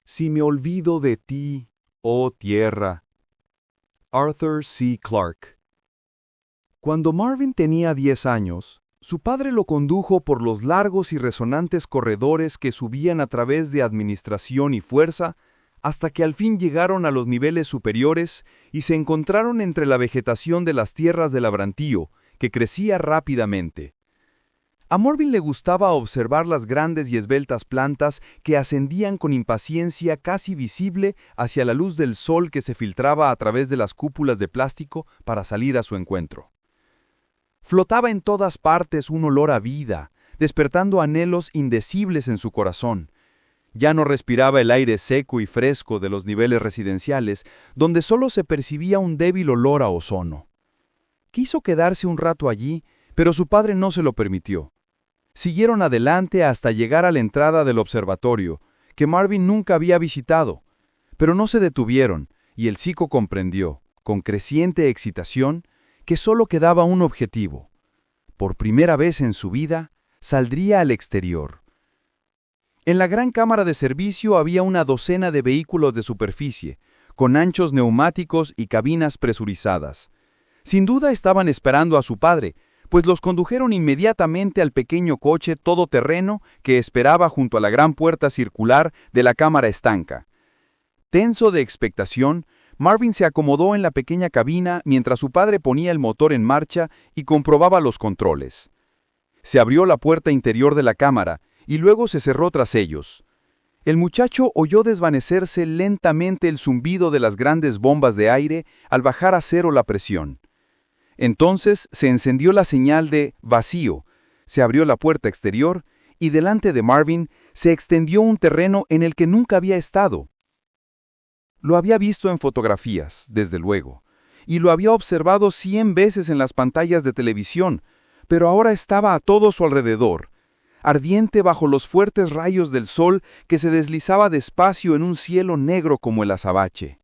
Si me olvido de ti, oh tierra. Arthur C. Clarke. Cuando Marvin tenía 10 años, su padre lo condujo por los largos y resonantes corredores que subían a través de administración y fuerza, hasta que al fin llegaron a los niveles superiores y se encontraron entre la vegetación de las tierras del Labrantío, que crecía rápidamente. A Marvin le gustaba observar las grandes y esbeltas plantas que ascendían con impaciencia casi visible hacia la luz del sol que se filtraba a través de las cúpulas de plástico para salir a su encuentro. Flotaba en todas partes un olor a vida, despertando anhelos indecibles en su corazón. Ya no respiraba el aire seco y fresco de los niveles residenciales, donde solo se percibía un débil olor a ozono. Quiso quedarse un rato allí, pero su padre no se lo permitió. Siguieron adelante hasta llegar a la entrada del observatorio, que Marvin nunca había visitado, pero no se detuvieron, y el chico comprendió, con creciente excitación, que solo quedaba un objetivo. Por primera vez en su vida, saldría al exterior. En la gran cámara de servicio había una docena de vehículos de superficie, con anchos neumáticos y cabinas presurizadas. Sin duda estaban esperando a su padre, pues los condujeron inmediatamente al pequeño coche todoterreno que esperaba junto a la gran puerta circular de la cámara estanca. Tenso de expectación, Marvin se acomodó en la pequeña cabina mientras su padre ponía el motor en marcha y comprobaba los controles. Se abrió la puerta interior de la cámara y luego se cerró tras ellos. El muchacho oyó desvanecerse lentamente el zumbido de las grandes bombas de aire al bajar a cero la presión. Entonces se encendió la señal de vacío, se abrió la puerta exterior y delante de Marvin se extendió un terreno en el que nunca había estado. Lo había visto en fotografías, desde luego, y lo había observado 100 veces en las pantallas de televisión, pero ahora estaba a todo su alrededor, ardiente bajo los fuertes rayos del sol que se deslizaba despacio en un cielo negro como el azabache.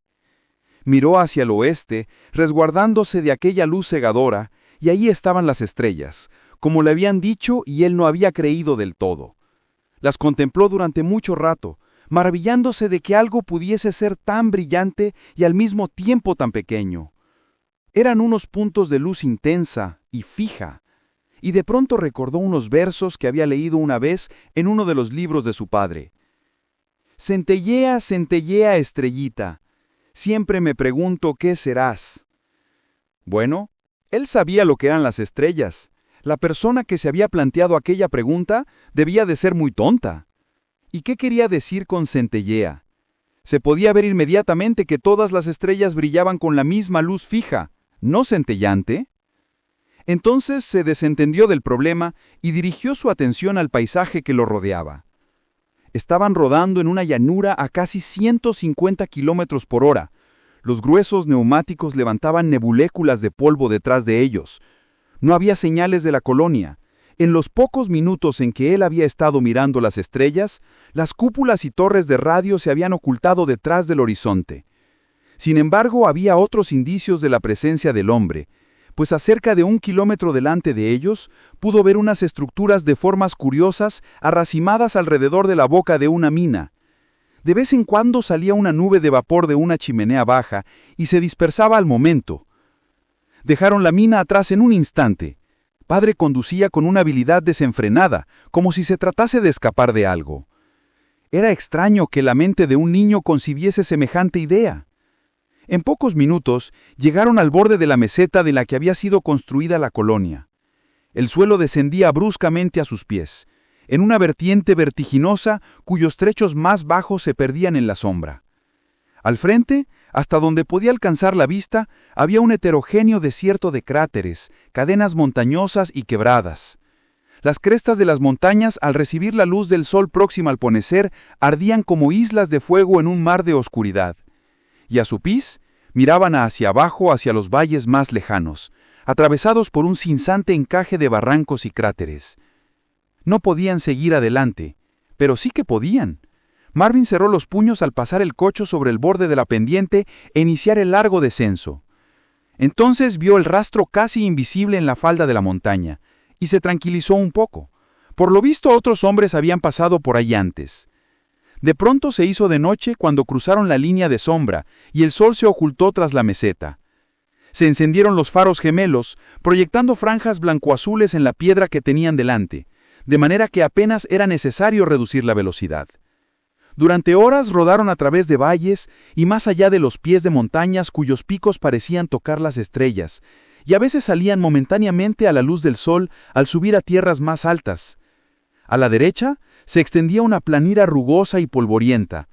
Miró hacia el oeste, resguardándose de aquella luz cegadora, y ahí estaban las estrellas, como le habían dicho y él no había creído del todo. Las contempló durante mucho rato, maravillándose de que algo pudiese ser tan brillante y al mismo tiempo tan pequeño. Eran unos puntos de luz intensa y fija, y de pronto recordó unos versos que había leído una vez en uno de los libros de su padre. Centellea, centellea, estrellita. Siempre me pregunto qué serás. Bueno, él sabía lo que eran las estrellas. La persona que se había planteado aquella pregunta debía de ser muy tonta. ¿Y qué quería decir con centellea? Se podía ver inmediatamente que todas las estrellas brillaban con la misma luz fija, ¿no centellante? Entonces se desentendió del problema y dirigió su atención al paisaje que lo rodeaba. Estaban rodando en una llanura a casi 150 kilómetros por hora. Los gruesos neumáticos levantaban nebuléculas de polvo detrás de ellos. No había señales de la colonia. En los pocos minutos en que él había estado mirando las estrellas, las cúpulas y torres de radio se habían ocultado detrás del horizonte. Sin embargo, había otros indicios de la presencia del hombre, pues a cerca de 1 kilómetro delante de ellos pudo ver unas estructuras de formas curiosas arracimadas alrededor de la boca de una mina. De vez en cuando salía una nube de vapor de una chimenea baja y se dispersaba al momento. Dejaron la mina atrás en un instante. Padre conducía con una habilidad desenfrenada, como si se tratase de escapar de algo. Era extraño que la mente de un niño concibiese semejante idea. En pocos minutos llegaron al borde de la meseta de la que había sido construida la colonia. El suelo descendía bruscamente a sus pies, en una vertiente vertiginosa cuyos trechos más bajos se perdían en la sombra. Al frente, hasta donde podía alcanzar la vista, había un heterogéneo desierto de cráteres, cadenas montañosas y quebradas. Las crestas de las montañas, al recibir la luz del sol próxima al ponecer, ardían como islas de fuego en un mar de oscuridad. Y a su piz, miraban hacia abajo hacia los valles más lejanos, atravesados por un cinzante encaje de barrancos y cráteres. No podían seguir adelante, pero sí que podían. Marvin cerró los puños al pasar el coche sobre el borde de la pendiente e iniciar el largo descenso. Entonces vio el rastro casi invisible en la falda de la montaña, y se tranquilizó un poco. Por lo visto otros hombres habían pasado por ahí antes. De pronto se hizo de noche cuando cruzaron la línea de sombra y el sol se ocultó tras la meseta. Se encendieron los faros gemelos, proyectando franjas blancoazules en la piedra que tenían delante, de manera que apenas era necesario reducir la velocidad. Durante horas rodaron a través de valles y más allá de los pies de montañas cuyos picos parecían tocar las estrellas, y a veces salían momentáneamente a la luz del sol al subir a tierras más altas. A la derecha se extendía una planura rugosa y polvorienta,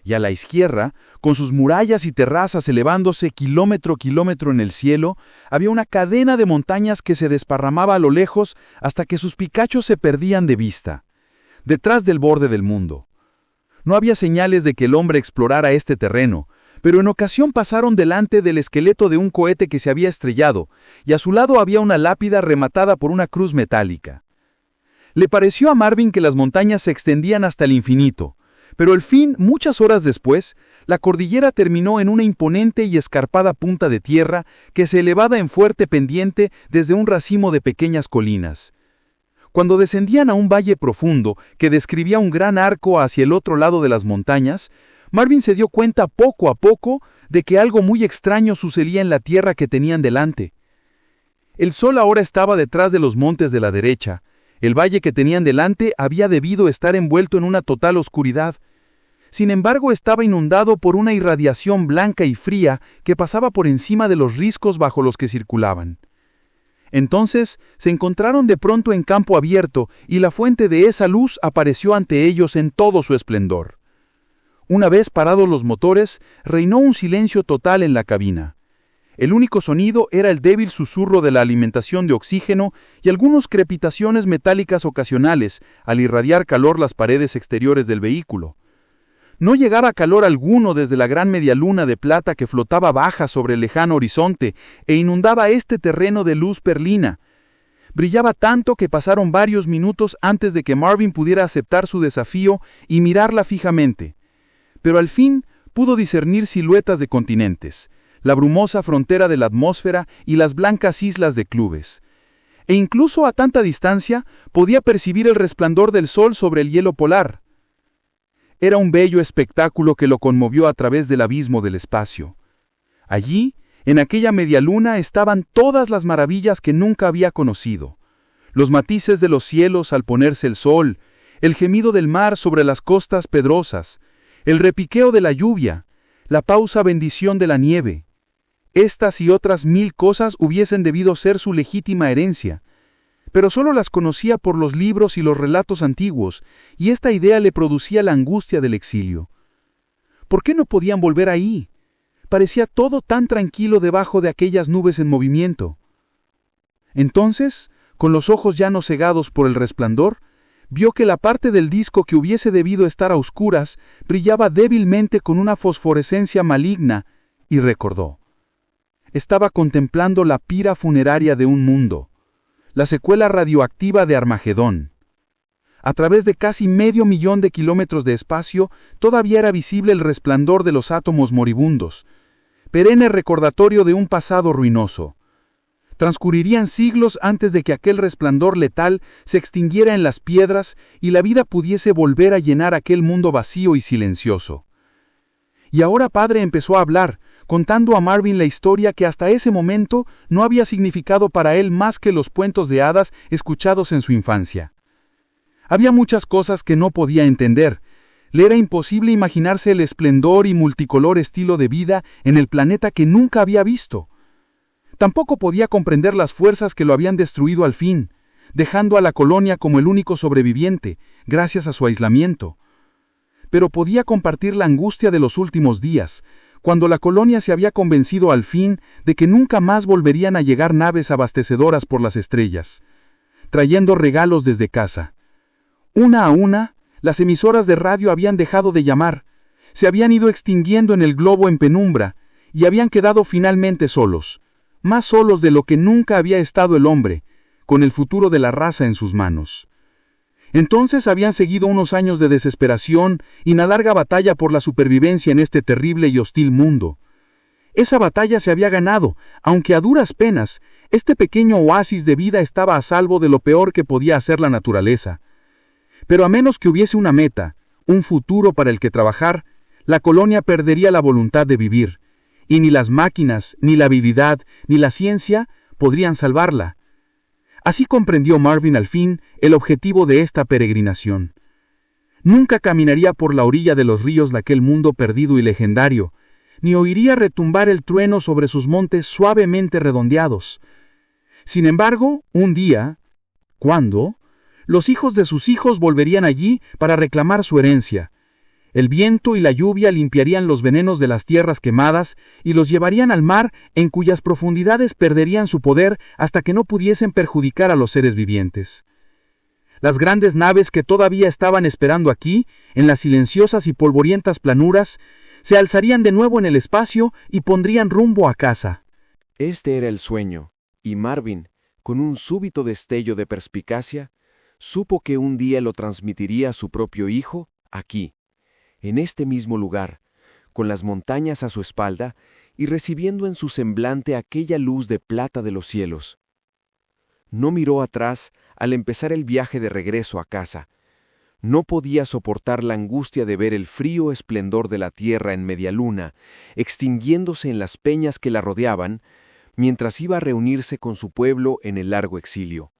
y a la izquierda, con sus murallas y terrazas elevándose kilómetro a kilómetro en el cielo, había una cadena de montañas que se desparramaba a lo lejos hasta que sus picachos se perdían de vista, detrás del borde del mundo. No había señales de que el hombre explorara este terreno, pero en ocasión pasaron delante del esqueleto de un cohete que se había estrellado, y a su lado había una lápida rematada por una cruz metálica. Le pareció a Marvin que las montañas se extendían hasta el infinito, pero al fin, muchas horas después, la cordillera terminó en una imponente y escarpada punta de tierra que se elevaba en fuerte pendiente desde un racimo de pequeñas colinas. Cuando descendían a un valle profundo que describía un gran arco hacia el otro lado de las montañas, Marvin se dio cuenta poco a poco de que algo muy extraño sucedía en la tierra que tenían delante. El sol ahora estaba detrás de los montes de la derecha. El valle que tenían delante había debido estar envuelto en una total oscuridad. Sin embargo, estaba inundado por una irradiación blanca y fría que pasaba por encima de los riscos bajo los que circulaban. Entonces se encontraron de pronto en campo abierto y la fuente de esa luz apareció ante ellos en todo su esplendor. Una vez parados los motores, reinó un silencio total en la cabina. El único sonido era el débil susurro de la alimentación de oxígeno y algunas crepitaciones metálicas ocasionales al irradiar calor las paredes exteriores del vehículo. No llegaba calor alguno desde la gran medialuna de plata que flotaba baja sobre el lejano horizonte e inundaba este terreno de luz perlina. Brillaba tanto que pasaron varios minutos antes de que Marvin pudiera aceptar su desafío y mirarla fijamente. Pero al fin pudo discernir siluetas de continentes, la brumosa frontera de la atmósfera y las blancas islas de clubes. E incluso a tanta distancia podía percibir el resplandor del sol sobre el hielo polar. Era un bello espectáculo que lo conmovió a través del abismo del espacio. Allí, en aquella medialuna, estaban todas las maravillas que nunca había conocido. Los matices de los cielos al ponerse el sol, el gemido del mar sobre las costas pedrosas, el repiqueo de la lluvia, la pausa bendición de la nieve. Estas y otras 1000 cosas hubiesen debido ser su legítima herencia, pero solo las conocía por los libros y los relatos antiguos, y esta idea le producía la angustia del exilio. ¿Por qué no podían volver ahí? Parecía todo tan tranquilo debajo de aquellas nubes en movimiento. Entonces, con los ojos ya no cegados por el resplandor, vio que la parte del disco que hubiese debido estar a oscuras brillaba débilmente con una fosforescencia maligna, y recordó. Estaba contemplando la pira funeraria de un mundo, la secuela radioactiva de Armagedón. A través de casi 500,000 de kilómetros de espacio, todavía era visible el resplandor de los átomos moribundos, perenne recordatorio de un pasado ruinoso. Transcurrirían siglos antes de que aquel resplandor letal se extinguiera en las piedras y la vida pudiese volver a llenar aquel mundo vacío y silencioso. Y ahora Padre empezó a hablar, contando a Marvin la historia que hasta ese momento no había significado para él más que los cuentos de hadas escuchados en su infancia. Había muchas cosas que no podía entender. Le era imposible imaginarse el esplendor y multicolor estilo de vida en el planeta que nunca había visto. Tampoco podía comprender las fuerzas que lo habían destruido al fin, dejando a la colonia como el único sobreviviente, gracias a su aislamiento. Pero podía compartir la angustia de los últimos días, cuando la colonia se había convencido al fin de que nunca más volverían a llegar naves abastecedoras por las estrellas, trayendo regalos desde casa. Una a una, las emisoras de radio habían dejado de llamar, se habían ido extinguiendo en el globo en penumbra y habían quedado finalmente solos, más solos de lo que nunca había estado el hombre, con el futuro de la raza en sus manos. Entonces habían seguido unos años de desesperación y una larga batalla por la supervivencia en este terrible y hostil mundo. Esa batalla se había ganado, aunque a duras penas, este pequeño oasis de vida estaba a salvo de lo peor que podía hacer la naturaleza. Pero a menos que hubiese una meta, un futuro para el que trabajar, la colonia perdería la voluntad de vivir, y ni las máquinas, ni la habilidad, ni la ciencia podrían salvarla. Así comprendió Marvin al fin el objetivo de esta peregrinación. Nunca caminaría por la orilla de los ríos de aquel mundo perdido y legendario, ni oiría retumbar el trueno sobre sus montes suavemente redondeados. Sin embargo, un día, ¿cuándo? Los hijos de sus hijos volverían allí para reclamar su herencia. El viento y la lluvia limpiarían los venenos de las tierras quemadas y los llevarían al mar, en cuyas profundidades perderían su poder hasta que no pudiesen perjudicar a los seres vivientes. Las grandes naves que todavía estaban esperando aquí, en las silenciosas y polvorientas planuras, se alzarían de nuevo en el espacio y pondrían rumbo a casa. Este era el sueño, y Marvin, con un súbito destello de perspicacia, supo que un día lo transmitiría a su propio hijo, aquí, en este mismo lugar, con las montañas a su espalda y recibiendo en su semblante aquella luz de plata de los cielos. No miró atrás al empezar el viaje de regreso a casa. No podía soportar la angustia de ver el frío esplendor de la tierra en media luna, extinguiéndose en las peñas que la rodeaban, mientras iba a reunirse con su pueblo en el largo exilio.